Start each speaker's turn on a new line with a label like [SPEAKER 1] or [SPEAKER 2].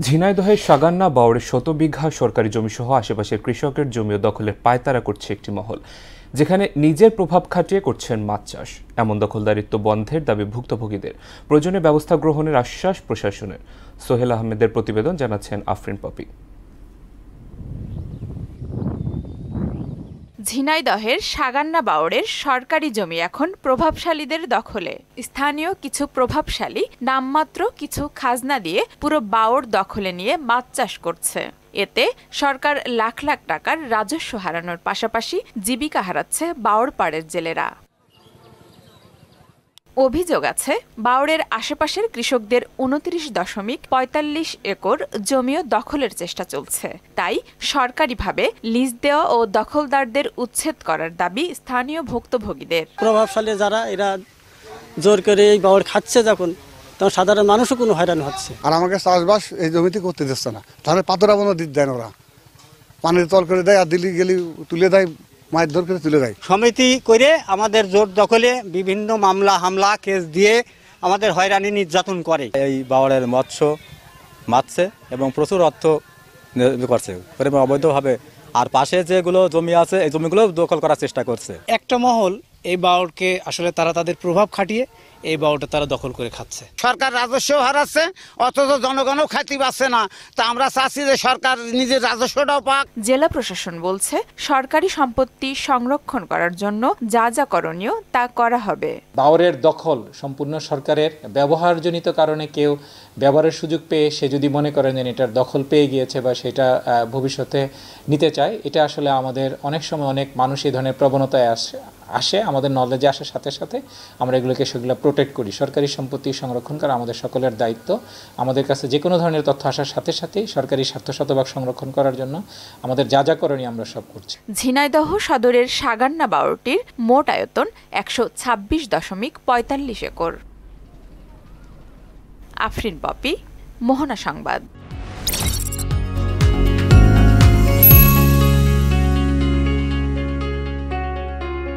[SPEAKER 1] ঝিনাইদহের সাগান্না বাওড়ের শতবিঘা সরকারি জমিসহ আশেপাশের কৃষকের জমি দখলের পায়তারা করছে একটি মহল, যেখানে নিজের প্রভাব খাটিয়ে করছেন মাছ চাষ। এমন দখলদারিত্ব বন্ধের দাবি ভুক্তভোগীদের, প্রয়োজনীয় ব্যবস্থা গ্রহণের আশ্বাস প্রশাসনের। সোহেল আহমেদের প্রতিবেদন, জানাচ্ছেন আফরিন পপি।
[SPEAKER 2] ঝিনাইদহের সাগান্না বাওড়ের সরকারি জমি এখন প্রভাবশালীদের দখলে। স্থানীয় কিছু প্রভাবশালী নামমাত্র কিছু খাজনা দিয়ে পুরো বাওড় দখলে নিয়ে মাছ চাষ করছে। এতে সরকার লাখ লাখ টাকার রাজস্ব হারানোর পাশাপাশি জীবিকা হারাচ্ছে বাওড় পাড়ের জেলেরা। অভিযোগ আছে, বাওড়ের আশেপাশের কৃষকদের 29.45 একর জমিও দখলের চেষ্টা চলছে। তাই সরকারিভাবে লিজ দেওয়া ও দখলদারদের উচ্ছেদ করার দাবি স্থানীয় ভুক্তভোগীদের।
[SPEAKER 3] প্রভাবশালী যারা এরা জোর করে এই বাওড় খাচ্ছে, তখন সাধারণ মানুষও কোনো হয়রান হচ্ছে।
[SPEAKER 4] আর আমাকে চাষবাস এই জমিতে করতে দিচ্ছে না, তাহলে পাথরা বন্ধ দিতে দেয় না, ওরা পানির তল করে দেয় আর দিল্লি গেলি তুলে দেয়, মায়ের ধর করে তুলে দেয়।
[SPEAKER 3] সমিতি করে আমাদের জোর দখলে বিভিন্ন মামলা হামলা কেস দিয়ে আমাদের হয়রানি নির্যাতন করে।
[SPEAKER 5] এই বাওড়ের মৎস্য মারছে এবং প্রচুর অর্থ করছে অবৈধভাবে। আর পাশে যেগুলো জমি আছে এই জমিগুলো দখল করার চেষ্টা করছে।
[SPEAKER 6] একটা মহল এই বাওড়কে আসলে তাদের প্রভাব খাটিয়ে এই বাওড়টা তারা দখল করে খাচ্ছে।
[SPEAKER 7] সরকার রাজস্ব হারাচ্ছে, অথচ জনগণও খাইতে পারছে না। তা আমরা চাচ্ছি যে সরকার নিজের রাজস্বটাও পাক।
[SPEAKER 2] জেলা প্রশাসন বলছে, সরকারি সম্পত্তি সংরক্ষণ করার জন্য যা যা করণীয় তা করা হবে।
[SPEAKER 8] বাওড়ের দখল সম্পূর্ণ সরকারের, ব্যবহারজনিত কারণে কেউ ব্যবহারের সুযোগ পেয়ে সে যদি মনে করেন যে এটার দখল পেয়ে গিয়েছে বা সেটা ভবিষ্যতে নিতে চায়, এটা আসলে আমাদের অনেক সময় অনেক মানুষ এই ধরনের প্রবণতায় আসে আমাদের নলেজে আসার সাথে সাথে আমরা সেগুলো প্রোটেক্ট করি। সরকারি সম্পত্তি সংরক্ষণ করা আমাদের সকলের দায়িত্ব। আমাদের কাছে যে কোনো ধরনের তথ্য আসার সাথে সাথেই সরকারি স্বার্থ শতভাগ সংরক্ষণ করার জন্য আমাদের যা যা করণীয় আমরা সব করছি।
[SPEAKER 2] ঝিনাইদহ সদরের সাগান্না বাওড়টির মোট আয়তন 126.45 একর। আফরিন পপি, মোহনা সংবাদ।